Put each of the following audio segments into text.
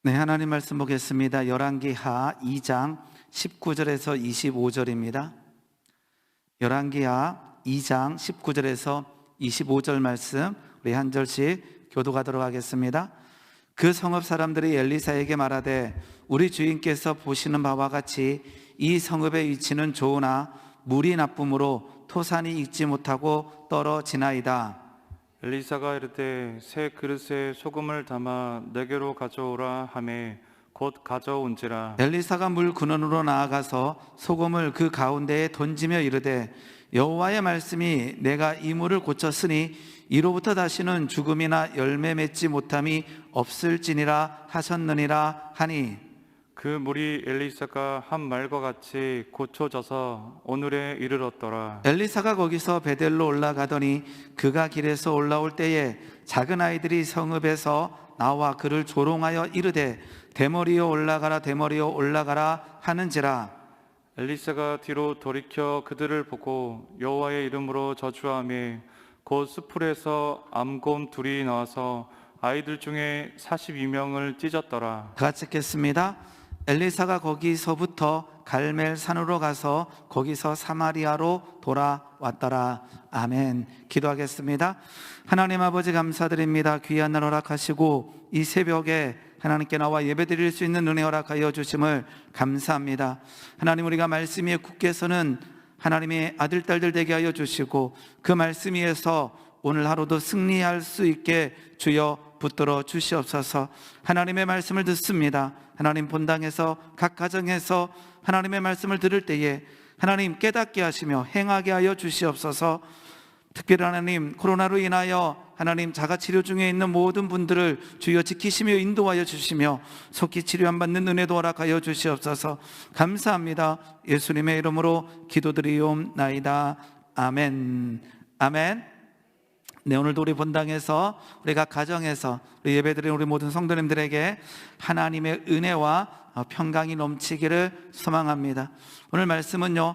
네, 하나님 말씀 보겠습니다. 열왕기하 2장 19절에서 25절입니다. 열왕기하 2장 19절에서 25절 말씀 우리 한 절씩 교독하도록 하겠습니다. 그 성읍 사람들이 엘리사에게 말하되 우리 주인께서 보시는 바와 같이 이 성읍의 위치는 좋으나 물이 나쁨으로 토산이 익지 못하고 떨어지나이다. 엘리사가 이르되 새 그릇에 소금을 담아 내게로 가져오라 하매 곧 가져온지라. 엘리사가 물 근원으로 나아가서 소금을 그 가운데에 던지며 이르되 여호와의 말씀이 내가 이 물을 고쳤으니 이로부터 다시는 죽음이나 열매 맺지 못함이 없을지니라 하셨느니라 하니, 그 물이 엘리사가 한 말과 같이 고쳐져서 오늘에 이르렀더라. 엘리사가 거기서 베델로 올라가더니 그가 길에서 올라올 때에 작은 아이들이 성읍에서 나와 그를 조롱하여 이르되 대머리여 올라가라 대머리여 올라가라 하는지라. 엘리사가 뒤로 돌이켜 그들을 보고 여호와의 이름으로 저주하며 곧 수풀에서 암곰 둘이 나와서 아이들 중에 42명을 찢었더라. 같이 읽겠습니다. 엘리사가 거기서부터 갈멜산으로 가서 거기서 사마리아로 돌아왔더라. 아멘. 기도하겠습니다. 하나님 아버지 감사드립니다. 귀한 날 허락하시고 이 새벽에 하나님께 나와 예배드릴 수 있는 은혜 허락하여 주심을 감사합니다. 하나님, 우리가 말씀 위에 굳게 서는 하나님의 아들 딸들 되게 하여 주시고 그 말씀 위에서 오늘 하루도 승리할 수 있게 주여 붙들어 주시옵소서. 하나님의 말씀을 듣습니다. 하나님 본당에서 각 가정에서 하나님의 말씀을 들을 때에 하나님 깨닫게 하시며 행하게 하여 주시옵소서. 특별히 하나님 코로나로 인하여 하나님 자가치료 중에 있는 모든 분들을 주여 지키시며 인도하여 주시며 속히 치료함 받는 은혜도 허락하여 주시옵소서. 감사합니다. 예수님의 이름으로 기도드리옵나이다. 아멘. 아멘. 네, 오늘도 우리 본당에서 우리 각 가정에서 우리 예배드리는 우리 모든 성도님들에게 하나님의 은혜와 평강이 넘치기를 소망합니다. 오늘 말씀은요,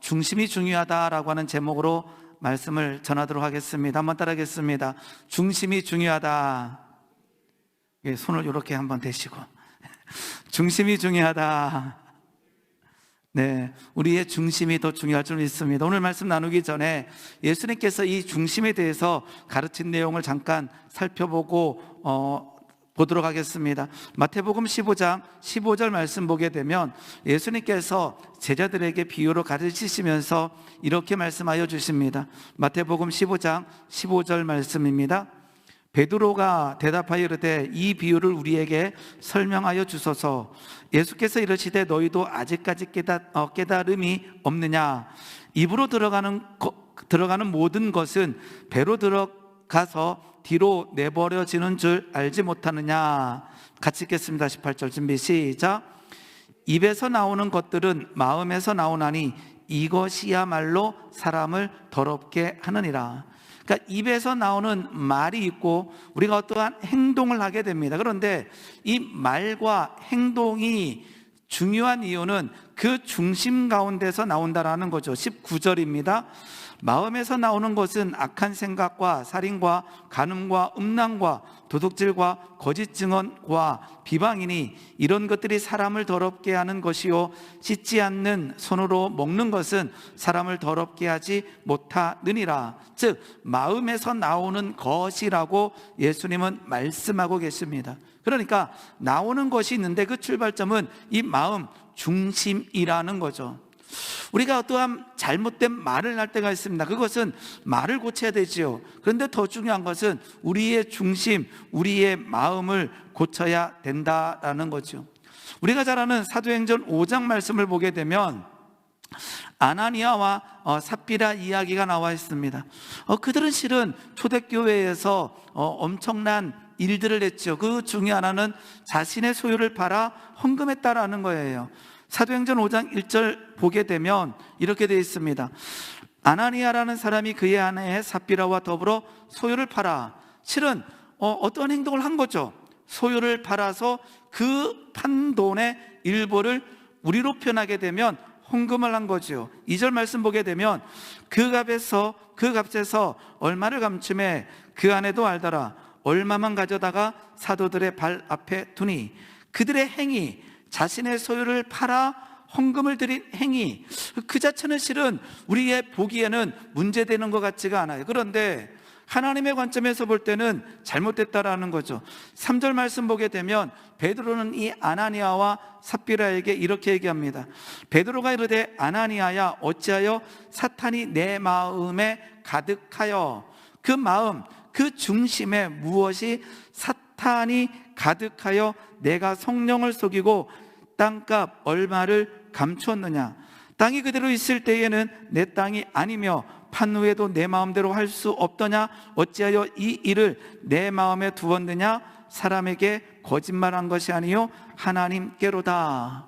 중심이 중요하다라고 하는 제목으로 말씀을 전하도록 하겠습니다. 한번 따라하겠습니다. 중심이 중요하다. 손을 이렇게 한번 대시고 중심이 중요하다. 네, 우리의 중심이 더 중요할 줄 믿습니다. 오늘 말씀 나누기 전에 예수님께서 이 중심에 대해서 가르친 내용을 잠깐 살펴보고 보도록 하겠습니다. 마태복음 15장 15절 말씀 보게 되면 예수님께서 제자들에게 비유로 가르치시면서 이렇게 말씀하여 주십니다. 마태복음 15장 15절 말씀입니다. 베드로가 대답하여 이르되 이 비유를 우리에게 설명하여 주소서. 예수께서 이르시되 너희도 아직까지 깨달음이 없느냐. 입으로 들어가는 모든 것은 배로 들어가서 뒤로 내버려지는 줄 알지 못하느냐. 같이 읽겠습니다. 18절 준비 시작. 입에서 나오는 것들은 마음에서 나오나니 이것이야말로 사람을 더럽게 하느니라. 그러니까 입에서 나오는 말이 있고 우리가 어떠한 행동을 하게 됩니다. 그런데 이 말과 행동이 중요한 이유는 그 중심 가운데서 나온다라는 거죠. 19절입니다. 마음에서 나오는 것은 악한 생각과 살인과 간음과 음란과 도둑질과 거짓 증언과 비방이니 이런 것들이 사람을 더럽게 하는 것이요 씻지 않는 손으로 먹는 것은 사람을 더럽게 하지 못하느니라. 즉 마음에서 나오는 것이라고 예수님은 말씀하고 계십니다. 그러니까 나오는 것이 있는데 그 출발점은 이 마음 중심이라는 거죠. 우리가 어떠한 잘못된 말을 할 때가 있습니다. 그것은 말을 고쳐야 되지요. 그런데 더 중요한 것은 우리의 중심, 우리의 마음을 고쳐야 된다라는 거죠. 우리가 잘 아는 사도행전 5장 말씀을 보게 되면 아나니아와 삽비라 이야기가 나와 있습니다. 그들은 실은 초대교회에서 엄청난 일들을 했죠. 그 중에 하나는 자신의 소유를 팔아 헌금했다라는 거예요. 사도행전 5장 1절 보게 되면 이렇게 되어 있습니다. 아나니아라는 사람이 그의 아내 삽비라와 더불어 소유를 팔아. 실은 어떤 행동을 한 거죠. 소유를 팔아서 그 판 돈의 일부를 우리로 표현하게 되면 헌금을 한 거죠. 2절 말씀 보게 되면 그 값에서 얼마를 감춤해 그 아내도 알더라. 얼마만 가져다가 사도들의 발 앞에 두니 그들의 행위, 자신의 소유를 팔아 헌금을 드린 행위 그 자체는 실은 우리의 보기에는 문제되는 것 같지가 않아요. 그런데 하나님의 관점에서 볼 때는 잘못됐다라는 거죠. 3절 말씀 보게 되면 베드로는 이 아나니아와 삽비라에게 이렇게 얘기합니다. 베드로가 이르되 아나니아야 어찌하여 사탄이 내 마음에 가득하여, 그 마음 그 중심에 무엇이 사탄이 가득하여 내가 성령을 속이고 땅값 얼마를 감추었느냐. 땅이 그대로 있을 때에는 내 땅이 아니며 판 후에도 내 마음대로 할 수 없더냐. 어찌하여 이 일을 내 마음에 두었느냐. 사람에게 거짓말한 것이 아니요 하나님께로다.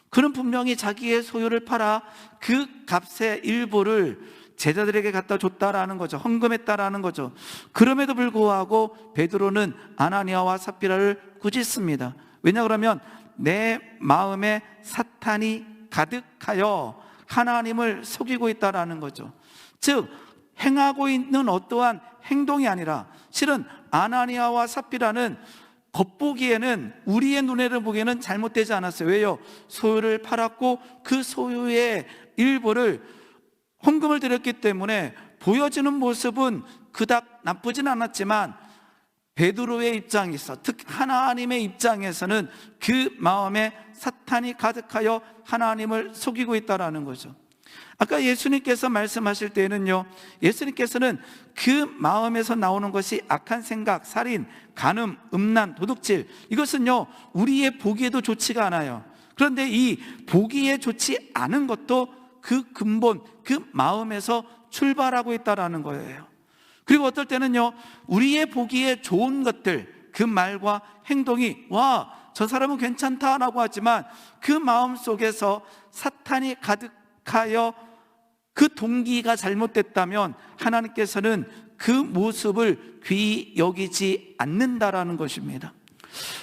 그는 분명히 자기의 소유를 팔아 그 값의 일부를 제자들에게 갖다 줬다라는 거죠. 헌금했다라는 거죠. 그럼에도 불구하고 베드로는 아나니아와 삽비라를 꾸짖습니다. 왜냐 그러면 내 마음에 사탄이 가득하여 하나님을 속이고 있다라는 거죠. 즉 행하고 있는 어떠한 행동이 아니라 실은 아나니아와 삽비라는 겉보기에는 우리의 눈에를 보기에는 잘못되지 않았어요. 왜요? 소유를 팔았고 그 소유의 일부를 헌금을 드렸기 때문에 보여지는 모습은 그닥 나쁘진 않았지만 베드로의 입장에서, 특히 하나님의 입장에서는 그 마음에 사탄이 가득하여 하나님을 속이고 있다는 거죠. 아까 예수님께서 말씀하실 때는요, 예수님께서는 그 마음에서 나오는 것이 악한 생각, 살인, 간음, 음란, 도둑질, 이것은요 우리의 보기에도 좋지가 않아요. 그런데 이 보기에 좋지 않은 것도 그 근본, 그 마음에서 출발하고 있다는 거예요. 그리고 어떨 때는요 우리의 보기에 좋은 것들, 그 말과 행동이 와, 저 사람은 괜찮다라고 하지만 그 마음 속에서 사탄이 가득하여 그 동기가 잘못됐다면 하나님께서는 그 모습을 귀히 여기지 않는다라는 것입니다.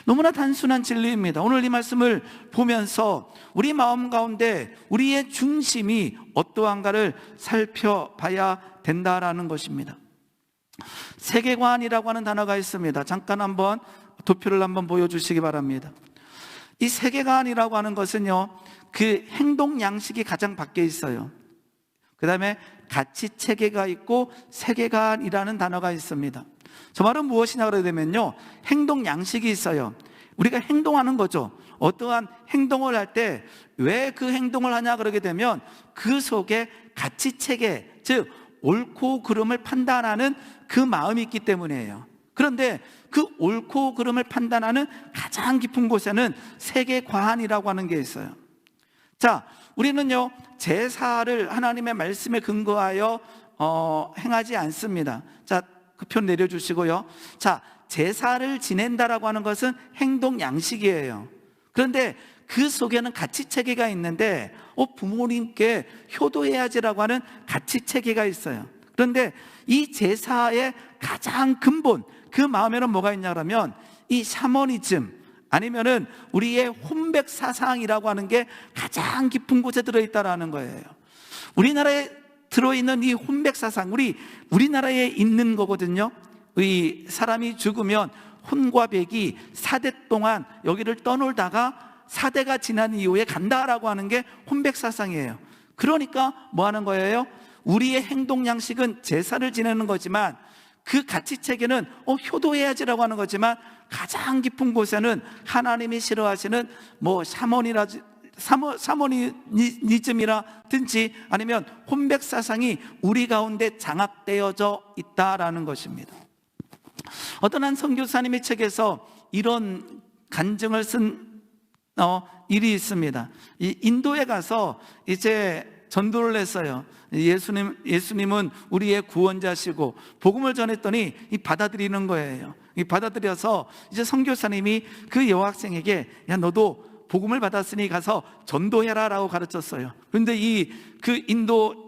너무나 단순한 진리입니다. 오늘 이 말씀을 보면서 우리 마음 가운데 우리의 중심이 어떠한가를 살펴봐야 된다라는 것입니다. 세계관이라고 하는 단어가 있습니다. 잠깐 한번 도표를 한번 보여주시기 바랍니다. 이 세계관이라고 하는 것은요 그 행동 양식이 가장 밖에 있어요. 그 다음에 가치 체계가 있고 세계관이라는 단어가 있습니다. 저 말은 무엇이냐 그러면요 행동 양식이 있어요. 우리가 행동하는 거죠. 어떠한 행동을 할 때 왜 그 행동을 하냐 그러게 되면 그 속에 가치 체계, 즉 옳고 그름을 판단하는 그 마음이 있기 때문이에요. 그런데 그 옳고 그름을 판단하는 가장 깊은 곳에는 세계관이라고 하는 게 있어요. 자, 우리는요 제사를 하나님의 말씀에 근거하여 행하지 않습니다. 자, 그 표 내려주시고요. 자, 제사를 지낸다라고 하는 것은 행동 양식이에요. 그런데 그 속에는 가치 체계가 있는데 부모님께 효도해야지라고 하는 가치 체계가 있어요. 그런데 이 제사의 가장 근본, 그 마음에는 뭐가 있냐 그러면 이 샤머니즘, 아니면은 우리의 혼백 사상이라고 하는 게 가장 깊은 곳에 들어있다라는 거예요. 우리나라에 들어있는 이 혼백 사상, 우리나라에 있는 거거든요. 이 사람이 죽으면 혼과 백이 4대 동안 여기를 떠놀다가 4대가 지난 이후에 간다라고 하는 게 혼백 사상이에요. 그러니까 뭐 하는 거예요? 우리의 행동 양식은 제사를 지내는 거지만 그 가치 체계는 효도해야지라고 하는 거지만 가장 깊은 곳에는 하나님이 싫어하시는 뭐 사모니즘이라든지 아니면 혼백 사상이 우리 가운데 장악되어져 있다라는 것입니다. 어떤 한 선교사님의 책에서 이런 간증을 쓴 일이 있습니다. 이 인도에 가서 이제 전도를 했어요. 예수님은 우리의 구원자시고 복음을 전했더니 받아들이는 거예요. 받아들여서 이제 선교사님이 그 여학생에게 야, 너도 복음을 받았으니 가서 전도해라라고 가르쳤어요. 그런데 그 인도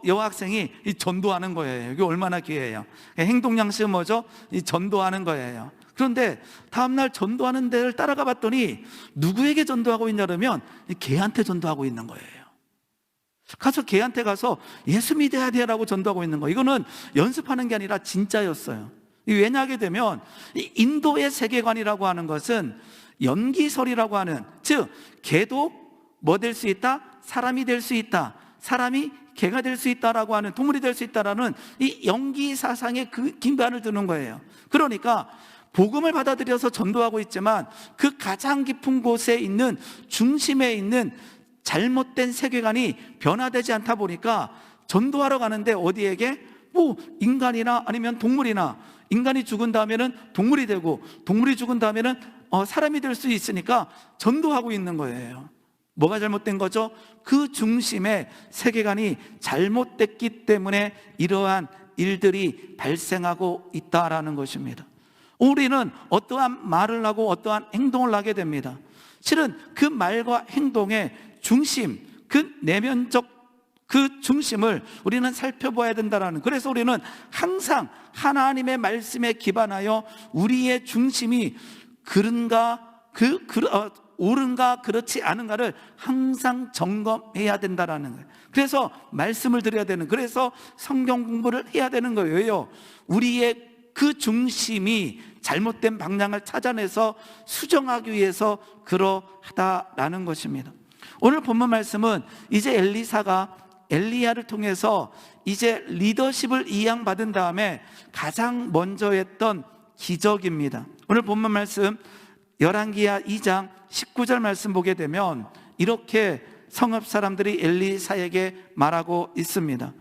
여학생이 전도하는 거예요. 이게 얼마나 기회예요. 행동 양식은 뭐죠? 전도하는 거예요. 그런데 다음날 전도하는 데를 따라가 봤더니 누구에게 전도하고 있냐 그러면 개한테 전도하고 있는 거예요. 가서 개한테 가서 예수 믿어야 돼라고 전도하고 있는 거. 이거는 연습하는 게 아니라 진짜였어요. 왜냐하게 되면 이 인도의 세계관이라고 하는 것은 연기설이라고 하는, 즉 개도 뭐 될 수 있다? 사람이 될 수 있다, 사람이 개가 될 수 있다라고 하는, 동물이 될 수 있다라는 이 연기 사상의 그 기반을 두는 거예요. 그러니까 복음을 받아들여서 전도하고 있지만 그 가장 깊은 곳에 있는, 중심에 있는 잘못된 세계관이 변화되지 않다 보니까 전도하러 가는데 어디에게? 뭐 인간이나 아니면 동물이나, 인간이 죽은 다음에는 동물이 되고 동물이 죽은 다음에는 사람이 될 수 있으니까 전도하고 있는 거예요. 뭐가 잘못된 거죠? 그 중심의 세계관이 잘못됐기 때문에 이러한 일들이 발생하고 있다라는 것입니다. 우리는 어떠한 말을 하고 어떠한 행동을 하게 됩니다. 실은 그 말과 행동의 중심, 그 내면적 그 중심을 우리는 살펴봐야 된다라는, 그래서 우리는 항상 하나님의 말씀에 기반하여 우리의 중심이 옳은가 그렇지 않은가를 항상 점검해야 된다라는 거예요. 그래서 말씀을 드려야 되는, 그래서 성경 공부를 해야 되는 거예요. 왜요? 우리의 그 중심이 잘못된 방향을 찾아내서 수정하기 위해서 그러하다라는 것입니다. 오늘 본문 말씀은 이제 엘리사가 엘리야를 통해서 이제 리더십을 이양받은 다음에 가장 먼저 했던 기적입니다. 오늘 본문 말씀 열왕기하 2장 19절 말씀 보게 되면 이렇게 성읍 사람들이 엘리사에게 말하고 있습니다.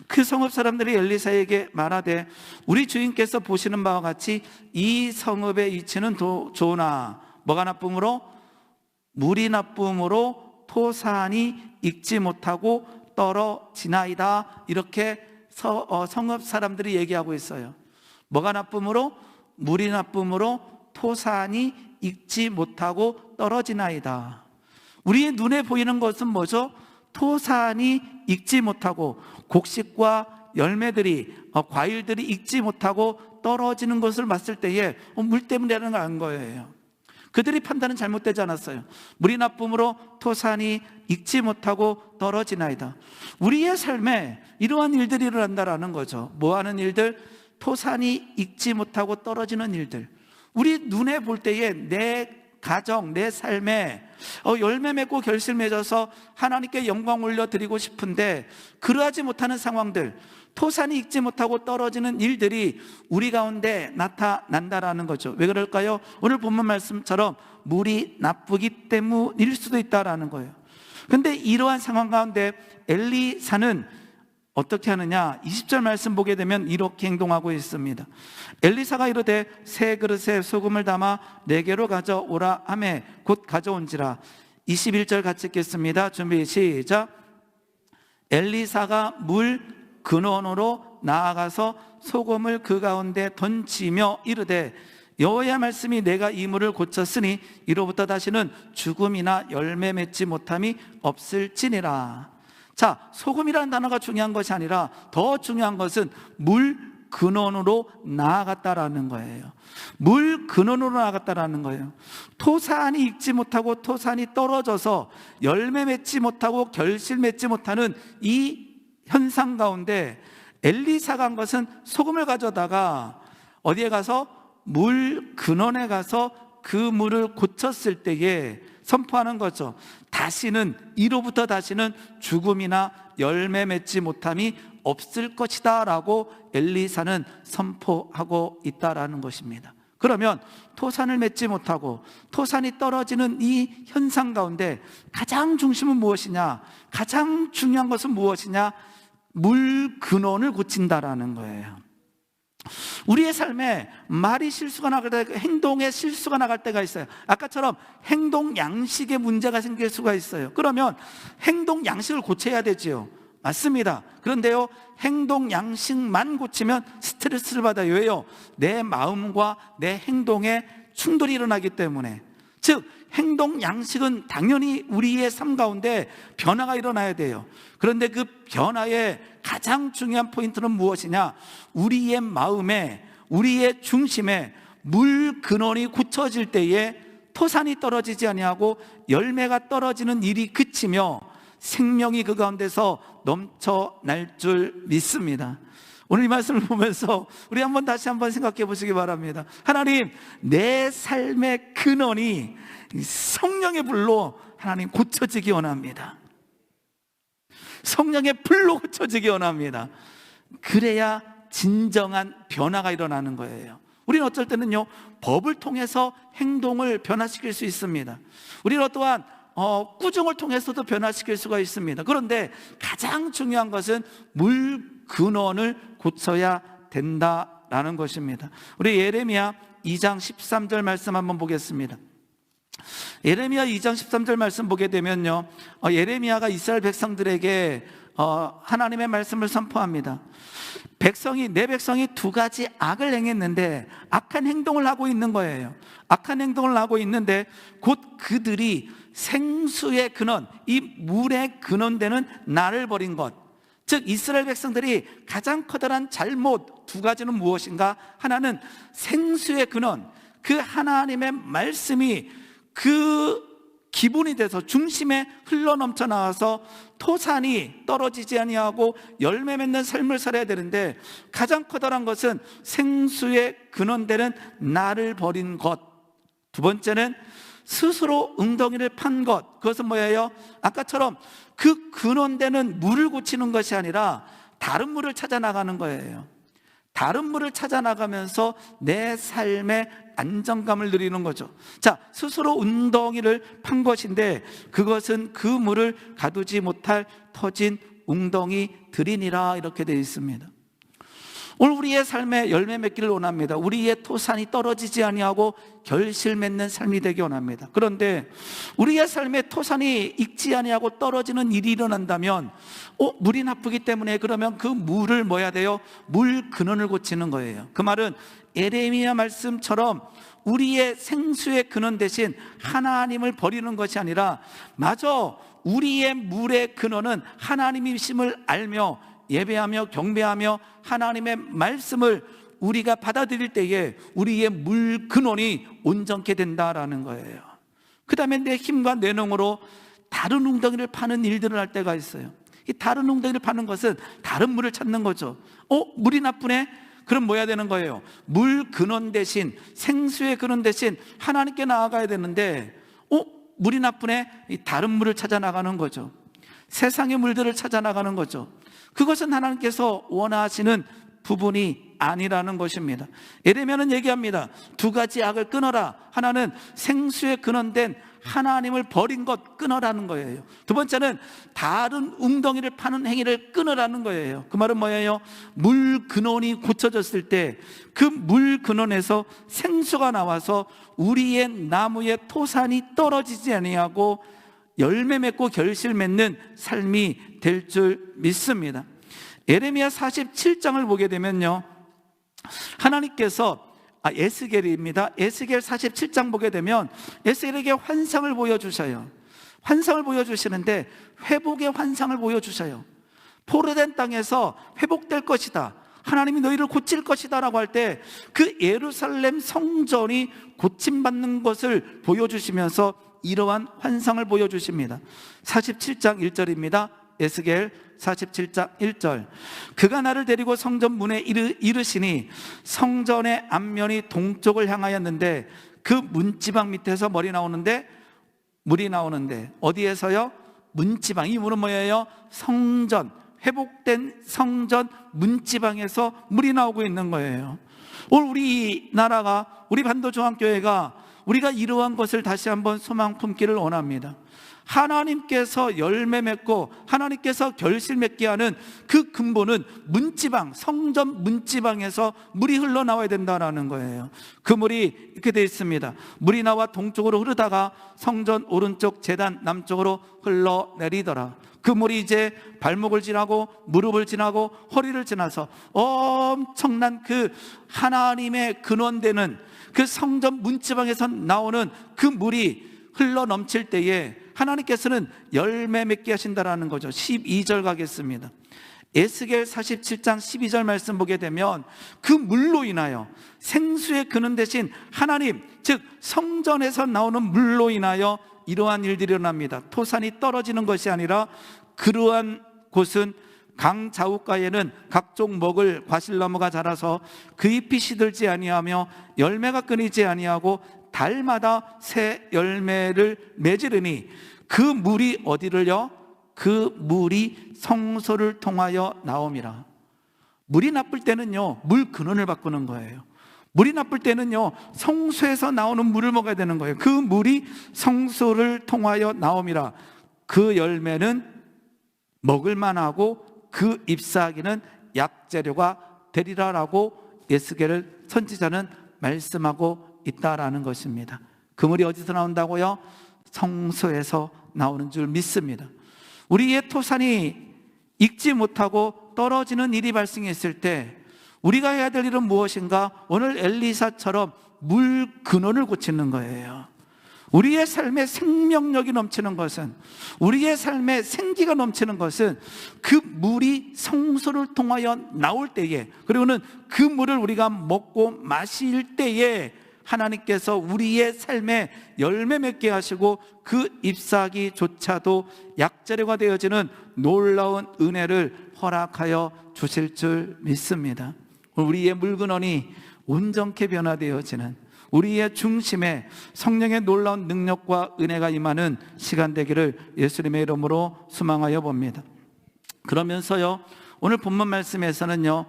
그 성읍 사람들이 엘리사에게 말하되 우리 주인께서 보시는 바와 같이 이 성읍의 위치는 좋으나 뭐가 나쁨으로? 물이 나쁨으로 토산이 익지 못하고 떨어지나이다. 이렇게 성읍 사람들이 얘기하고 있어요. 뭐가 나쁨으로? 물이 나쁨으로 토산이 익지 못하고 떨어지나이다. 우리의 눈에 보이는 것은 뭐죠? 토산이 익지 못하고 곡식과 열매들이, 과일들이 익지 못하고 떨어지는 것을 봤을 때에 물 때문이라는 걸 안 거예요. 그들이 판단은 잘못되지 않았어요. 물이 나쁨으로 토산이 익지 못하고 떨어지나이다. 우리의 삶에 이러한 일들이 일어난다라는 거죠. 뭐 하는 일들? 토산이 익지 못하고 떨어지는 일들. 우리 눈에 볼 때에 내 가정, 내 삶에 열매 맺고 결실 맺어서 하나님께 영광 올려드리고 싶은데 그러하지 못하는 상황들, 토산이 익지 못하고 떨어지는 일들이 우리 가운데 나타난다라는 거죠. 왜 그럴까요? 오늘 본문 말씀처럼 물이 나쁘기 때문일 수도 있다라는 거예요. 그런데 이러한 상황 가운데 엘리사는 어떻게 하느냐? 20절 말씀 보게 되면 이렇게 행동하고 있습니다. 엘리사가 이르되 새 그릇에 소금을 담아 내게로 가져오라 하매 곧 가져온지라. 21절 같이 읽겠습니다. 준비 시작. 엘리사가 물 근원으로 나아가서 소금을 그 가운데 던지며 이르되 여호와의 말씀이 내가 이 물을 고쳤으니 이로부터 다시는 죽음이나 열매 맺지 못함이 없을지니라. 자, 소금이라는 단어가 중요한 것이 아니라 더 중요한 것은 물 근원으로 나아갔다라는 거예요. 물 근원으로 나아갔다라는 거예요. 토산이 익지 못하고 토산이 떨어져서 열매 맺지 못하고 결실 맺지 못하는 이 현상 가운데 엘리사가 한 것은 소금을 가져다가 어디에 가서? 물 근원에 가서 그 물을 고쳤을 때에 선포하는 거죠. 이로부터 다시는 죽음이나 열매 맺지 못함이 없을 것이다 라고 엘리사는 선포하고 있다라는 것입니다. 그러면 토산을 맺지 못하고 토산이 떨어지는 이 현상 가운데 가장 중심은 무엇이냐? 가장 중요한 것은 무엇이냐? 물 근원을 고친다라는 거예요. 우리의 삶에 말이 실수가 나갈 때, 행동에 실수가 나갈 때가 있어요. 아까처럼 행동 양식에 문제가 생길 수가 있어요. 그러면 행동 양식을 고쳐야 되지요. 맞습니다. 그런데요, 행동 양식만 고치면 스트레스를 받아요. 왜요? 내 마음과 내 행동에 충돌이 일어나기 때문에. 즉 행동 양식은 당연히 우리의 삶 가운데 변화가 일어나야 돼요. 그런데 그 변화의 가장 중요한 포인트는 무엇이냐? 우리의 마음에, 우리의 중심에 물 근원이 굳혀질 때에 토산이 떨어지지 아니하고 열매가 떨어지는 일이 그치며 생명이 그 가운데서 넘쳐날 줄 믿습니다. 오늘 이 말씀을 보면서 우리 다시 한번 생각해 보시기 바랍니다. 하나님, 내 삶의 근원이 성령의 불로 하나님 고쳐지기 원합니다. 성령의 불로 고쳐지기 원합니다. 그래야 진정한 변화가 일어나는 거예요. 우리는 어쩔 때는요, 법을 통해서 행동을 변화시킬 수 있습니다. 우리는 또한 꾸중을 통해서도 변화시킬 수가 있습니다. 그런데 가장 중요한 것은 물 근원을 고쳐야 된다라는 것입니다. 우리 예레미야 2장 13절 말씀 한번 보겠습니다. 예레미야 2장 13절 말씀 보게 되면요, 예레미야가 이스라엘 백성들에게 하나님의 말씀을 선포합니다. 내 백성이 두 가지 악을 행했는데 악한 행동을 하고 있는 거예요. 악한 행동을 하고 있는데 곧 그들이 생수의 근원, 이 물의 근원되는 나를 버린 것, 즉 이스라엘 백성들이 가장 커다란 잘못 두 가지는 무엇인가? 하나는 생수의 근원, 그 하나님의 말씀이 그 기본이 돼서 중심에 흘러넘쳐 나와서 토산이 떨어지지 아니하고 열매 맺는 삶을 살아야 되는데, 가장 커다란 것은 생수의 근원되는 나를 버린 것. 두 번째는 스스로 웅덩이를 판 것. 그것은 뭐예요? 아까처럼 그 근원되는 물을 고치는 것이 아니라 다른 물을 찾아 나가는 거예요. 다른 물을 찾아 나가면서 내 삶의 안정감을 누리는 거죠. 자, 스스로 웅덩이를 판 것인데 그것은 그 물을 가두지 못할 터진 웅덩이들이니라, 이렇게 되어 있습니다. 오늘 우리의 삶에 열매 맺기를 원합니다. 우리의 토산이 떨어지지 아니하고 결실 맺는 삶이 되기 원합니다. 그런데 우리의 삶에 토산이 익지 아니하고 떨어지는 일이 일어난다면 물이 나쁘기 때문에 그러면 그 물을 뭐 해야 돼요? 물 근원을 고치는 거예요. 그 말은 예레미야 말씀처럼 우리의 생수의 근원 대신 하나님을 버리는 것이 아니라, 마저 우리의 물의 근원은 하나님이심을 알며 예배하며 경배하며 하나님의 말씀을 우리가 받아들일 때에 우리의 물 근원이 온전케 된다라는 거예요. 그 다음에 내 힘과 내 능으로 다른 웅덩이를 파는 일들을 할 때가 있어요. 이 다른 웅덩이를 파는 것은 다른 물을 찾는 거죠. 물이 나쁘네? 그럼 뭐 해야 되는 거예요? 물 근원 대신, 생수의 근원 대신 하나님께 나아가야 되는데 물이 나쁘네? 이 다른 물을 찾아 나가는 거죠. 세상의 물들을 찾아 나가는 거죠. 그것은 하나님께서 원하시는 부분이 아니라는 것입니다. 예레미야는 얘기합니다. 두 가지 악을 끊어라. 하나는 생수에 근원된 하나님을 버린 것 끊어라는 거예요. 두 번째는 다른 웅덩이를 파는 행위를 끊으라는 거예요. 그 말은 뭐예요? 물 근원이 고쳐졌을 때 그 물 근원에서 생수가 나와서 우리의 나무의 토산이 떨어지지 아니하고 열매 맺고 결실 맺는 삶이 될 줄 믿습니다. 예레미야 47장을 보게 되면요, 하나님께서 에스겔입니다. 에스겔 47장 보게 되면 에스겔에게 환상을 보여주셔요. 환상을 보여주시는데 회복의 환상을 보여주셔요. 포로된 땅에서 회복될 것이다, 하나님이 너희를 고칠 것이다 라고 할 때 그 예루살렘 성전이 고침받는 것을 보여주시면서 이러한 환상을 보여주십니다. 47장 1절입니다. 에스겔 47장 1절. 그가 나를 데리고 성전 문에 이르시니 성전의 앞면이 동쪽을 향하였는데 그 문지방 밑에서 물이 나오는데 어디에서요? 문지방. 이 문은 뭐예요? 성전, 회복된 성전 문지방에서 물이 나오고 있는 거예요. 오늘 우리나라가, 우리 반도중앙교회가 우리가 이러한 것을 다시 한번 소망 품기를 원합니다. 하나님께서 열매 맺고 하나님께서 결실 맺게 하는 그 근본은 문지방, 성전 문지방에서 물이 흘러나와야 된다는 거예요. 그 물이 이렇게 되어 있습니다. 물이 나와 동쪽으로 흐르다가 성전 오른쪽 제단 남쪽으로 흘러내리더라. 그 물이 이제 발목을 지나고 무릎을 지나고 허리를 지나서 엄청난 그 하나님의 근원되는 그 성전 문지방에서 나오는 그 물이 흘러 넘칠 때에 하나님께서는 열매 맺게 하신다라는 거죠. 12절 가겠습니다. 에스겔 47장 12절 말씀 보게 되면 그 물로 인하여, 생수의 근원 대신 하나님, 즉 성전에서 나오는 물로 인하여 이러한 일들이 일어납니다. 토산이 떨어지는 것이 아니라 그러한 곳은 강 좌우가에는 각종 먹을 과실나무가 자라서 그 잎이 시들지 아니하며 열매가 끊이지 아니하고 달마다 새 열매를 맺으리니 그 물이 어디를요? 그 물이 성소를 통하여 나옴이라. 물이 나쁠 때는요, 물 근원을 바꾸는 거예요. 물이 나쁠 때는요, 성소에서 나오는 물을 먹어야 되는 거예요. 그 물이 성소를 통하여 나옴이라. 그 열매는 먹을 만하고 그 잎사귀는 약재료가 되리라라고 에스겔 선지자는 말씀하고 있다라는 것입니다. 그 물이 어디서 나온다고요? 성소에서 나오는 줄 믿습니다. 우리의 토산이 익지 못하고 떨어지는 일이 발생했을 때 우리가 해야 될 일은 무엇인가? 오늘 엘리사처럼 물 근원을 고치는 거예요. 우리의 삶에 생명력이 넘치는 것은, 우리의 삶에 생기가 넘치는 것은 그 물이 성소를 통하여 나올 때에, 그리고는 그 물을 우리가 먹고 마실 때에 하나님께서 우리의 삶에 열매 맺게 하시고 그 잎사귀조차도 약재료가 되어지는 놀라운 은혜를 허락하여 주실 줄 믿습니다. 우리의 물근원이 온전케 변화되어지는, 우리의 중심에 성령의 놀라운 능력과 은혜가 임하는 시간 되기를 예수님의 이름으로 소망하여 봅니다. 그러면서요, 오늘 본문 말씀에서는요,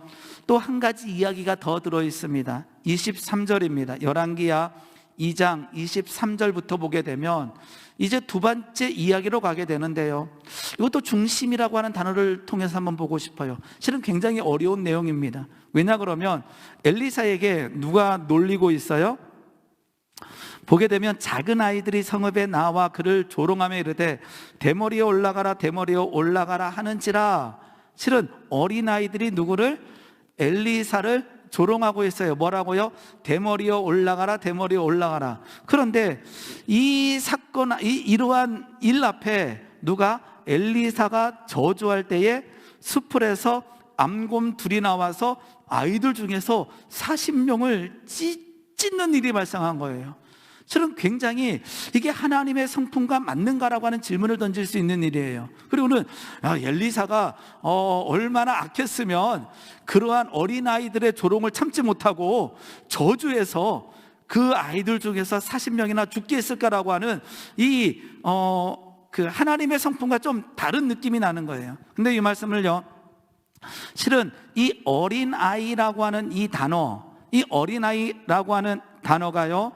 또 한 가지 이야기가 더 들어 있습니다. 23절입니다. 열왕기야 2장 23절부터 보게 되면 이제 두 번째 이야기로 가게 되는데요, 이것도 중심이라고 하는 단어를 통해서 한번 보고 싶어요. 실은 굉장히 어려운 내용입니다. 왜냐 그러면 엘리사에게 누가 놀리고 있어요? 보게 되면 작은 아이들이 성읍에 나와 그를 조롱하며 이르되 대머리에 올라가라 대머리에 올라가라 하는지라. 실은 어린아이들이 누구를? 엘리사를 조롱하고 있어요. 뭐라고요? 대머리에 올라가라 대머리에 올라가라. 그런데 이 사건, 이러한 일 앞에 누가? 엘리사가 저주할 때에 숲풀에서 암곰 둘이 나와서 아이들 중에서 40명을 찢는 일이 발생한 거예요. 실은 굉장히 이게 하나님의 성품과 맞는가라고 하는 질문을 던질 수 있는 일이에요. 그리고는 엘리사가 얼마나 악했으면 그러한 어린아이들의 조롱을 참지 못하고 저주해서 그 아이들 중에서 40명이나 죽게 했을까라고 하는 그 하나님의 성품과 좀 다른 느낌이 나는 거예요. 근데 이 말씀을요, 실은 이 어린아이라고 하는 이 단어, 이 어린아이라고 하는 단어가요,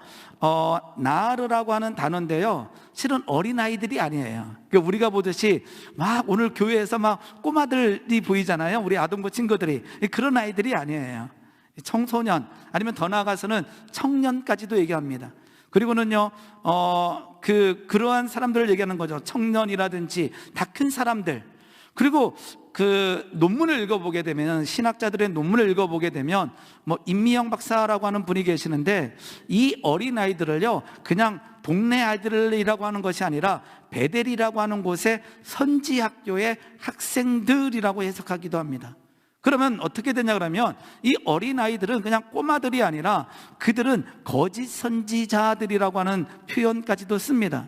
나르라고 하는 단어인데요, 실은 어린아이들이 아니에요. 그러니까 우리가 보듯이 막 오늘 교회에서 막 꼬마들이 보이잖아요. 우리 아동부 친구들이. 그런 아이들이 아니에요. 청소년, 아니면 더 나아가서는 청년까지도 얘기합니다. 그리고는요, 그러한 사람들을 얘기하는 거죠. 청년이라든지 다 큰 사람들. 그리고 그 논문을 읽어보게 되면, 신학자들의 논문을 읽어보게 되면 임미영 박사라고 하는 분이 계시는데, 이 어린아이들을요 그냥 동네 아이들이라고 하는 것이 아니라 베델이라고 하는 곳의 선지학교의 학생들이라고 해석하기도 합니다. 그러면 어떻게 되냐 그러면 이 어린아이들은 그냥 꼬마들이 아니라 그들은 거짓 선지자들이라고 하는 표현까지도 씁니다.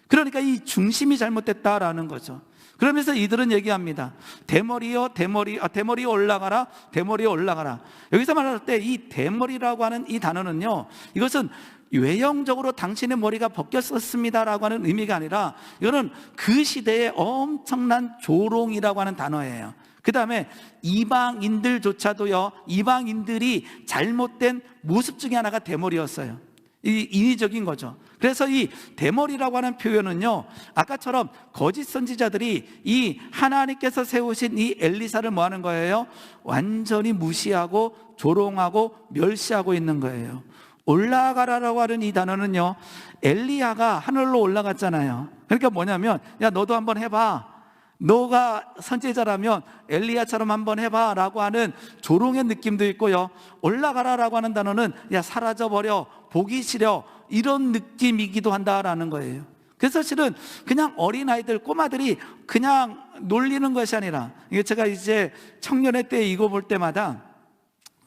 그러니까 이 중심이 잘못됐다라는 거죠. 그러면서 이들은 얘기합니다. 대머리요 대머리 올라가라 대머리에 올라가라. 여기서 말할 때 이 대머리라고 하는 이 단어는요, 이것은 외형적으로 당신의 머리가 벗겼었습니다라고 하는 의미가 아니라 이거는 그 시대의 엄청난 조롱이라고 하는 단어예요. 그 다음에 이방인들조차도요, 이방인들이 잘못된 모습 중에 하나가 대머리였어요. 이 인위적인 거죠. 그래서 이 대머리라고 하는 표현은요, 아까처럼 거짓 선지자들이 이 하나님께서 세우신 이 엘리사를 뭐 하는 거예요? 완전히 무시하고 조롱하고 멸시하고 있는 거예요. 올라가라라고 하는 이 단어는요, 엘리야가 하늘로 올라갔잖아요. 그러니까 뭐냐면, 야 너도 한번 해봐, 너가 선지자라면 엘리야처럼 한번 해봐 라고 하는 조롱의 느낌도 있고요, 올라가라라고 하는 단어는 야 사라져버려, 보기 싫어, 이런 느낌이기도 한다라는 거예요. 그래서 실은 그냥 어린아이들, 꼬마들이 그냥 놀리는 것이 아니라, 이게 제가 이제 청년회 때 이거 볼 때마다,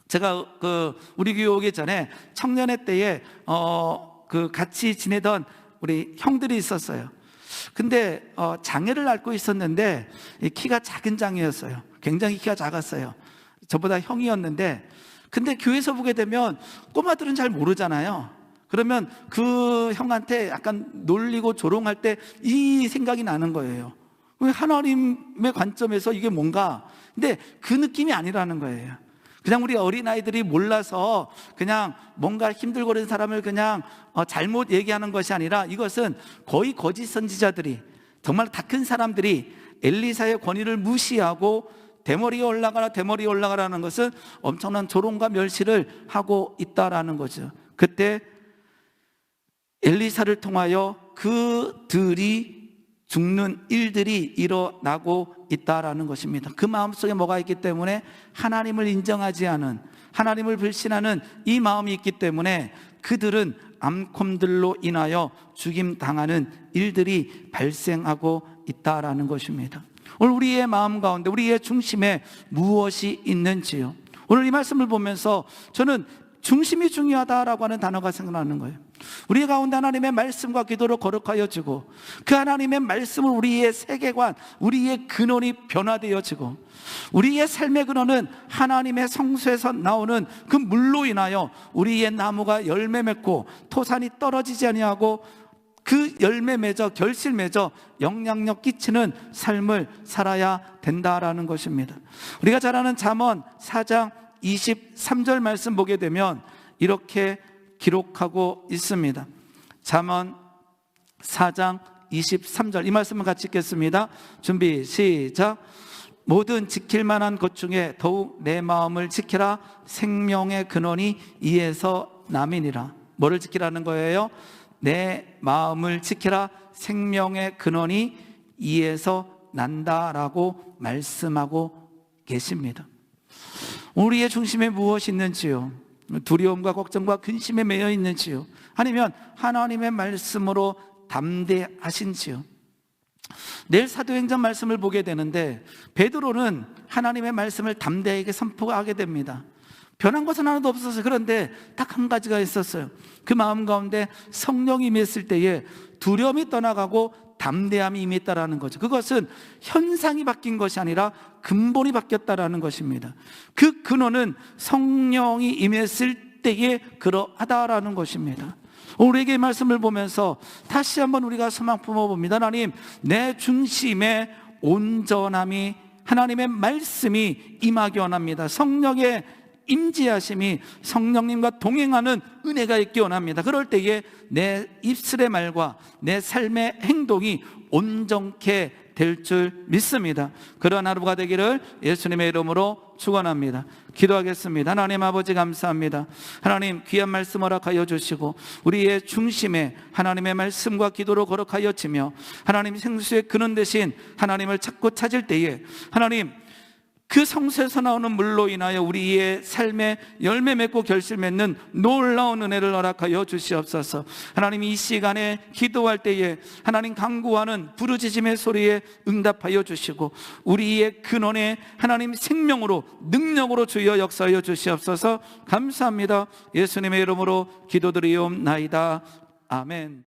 제가 우리 교회 오기 전에 청년회 때에 같이 지내던 우리 형들이 있었어요. 근데 장애를 앓고 있었는데 키가 작은 장애였어요. 굉장히 키가 작았어요. 저보다 형이었는데, 근데 교회에서 보게 되면 꼬마들은 잘 모르잖아요. 그러면 그 형한테 약간 놀리고 조롱할 때 이 생각이 나는 거예요. 하나님의 관점에서 이게 뭔가, 근데 그 느낌이 아니라는 거예요. 그냥 우리 어린아이들이 몰라서 그냥 뭔가 힘들거리는 사람을 그냥 잘못 얘기하는 것이 아니라, 이것은 거의 거짓 선지자들이, 정말 다 큰 사람들이 엘리사의 권위를 무시하고 대머리에 올라가라는 것은 엄청난 조롱과 멸시를 하고 있다라는 거죠. 그때 엘리사를 통하여 그들이 죽는 일들이 일어나고 있다라는 것입니다. 그 마음속에 뭐가 있기 때문에, 하나님을 인정하지 않은, 하나님을 불신하는 이 마음이 있기 때문에 그들은 암콤들로 인하여 죽임당하는 일들이 발생하고 있다라는 것입니다. 오늘 우리의 마음 가운데, 우리의 중심에 무엇이 있는지요? 오늘 이 말씀을 보면서 저는 중심이 중요하다라고 하는 단어가 생각나는 거예요. 우리 가운데 하나님의 말씀과 기도로 거룩하여지고, 그 하나님의 말씀을 우리의 세계관, 우리의 근원이 변화되어지고, 우리의 삶의 근원은 하나님의 성소에서 나오는 그 물로 인하여 우리의 나무가 열매 맺고 토산이 떨어지지 아니하고 그 열매 맺어 결실 맺어 영향력 끼치는 삶을 살아야 된다라는 것입니다. 우리가 잘 아는 잠언 4장 23절 말씀 보게 되면 이렇게 기록하고 있습니다. 잠언 4장 23절, 이 말씀을 같이 읽겠습니다. 준비 시작. 모든 지킬 만한 것 중에 더욱 내 마음을 지키라. 생명의 근원이 이에서 남이니라. 뭐를 지키라는 거예요? 내 마음을 지키라. 생명의 근원이 이에서 난다라고 말씀하고 계십니다. 우리의 중심에 무엇이 있는지요? 두려움과 걱정과 근심에 매여 있는지요? 아니면 하나님의 말씀으로 담대하신지요? 내일 사도행전 말씀을 보게 되는데, 베드로는 하나님의 말씀을 담대하게 선포하게 됩니다. 변한 것은 하나도 없었어요. 그런데 딱 한 가지가 있었어요. 그 마음 가운데 성령이 임했을 때에 두려움이 떠나가고 담대함이 임했다라는 거죠. 그것은 현상이 바뀐 것이 아니라 근본이 바뀌었다라는 것입니다. 그 근원은 성령이 임했을 때에 그러하다라는 것입니다. 우리에게 이 말씀을 보면서 다시 한번 우리가 소망 품어봅니다. 하나님, 내 중심에 온전함이, 하나님의 말씀이 임하기 원합니다. 성령의 임재하심이, 성령님과 동행하는 은혜가 있기 원합니다. 그럴 때에 내 입술의 말과 내 삶의 행동이 온전케 될 줄 믿습니다. 그런 하루가 되기를 예수님의 이름으로 축원합니다. 기도하겠습니다. 하나님 아버지, 감사합니다. 하나님, 귀한 말씀 허락하여 주시고 우리의 중심에 하나님의 말씀과 기도로 거룩하여지며, 하나님 생수의 근원 되신 하나님을 찾고 찾을 때에 하나님, 그 성소에서 나오는 물로 인하여 우리의 삶에 열매 맺고 결실 맺는 놀라운 은혜를 허락하여 주시옵소서. 하나님, 이 시간에 기도할 때에 하나님 간구하는 부르짖음의 소리에 응답하여 주시고, 우리의 근원에 하나님 생명으로, 능력으로 주여 역사하여 주시옵소서. 감사합니다. 예수님의 이름으로 기도드리옵나이다. 아멘.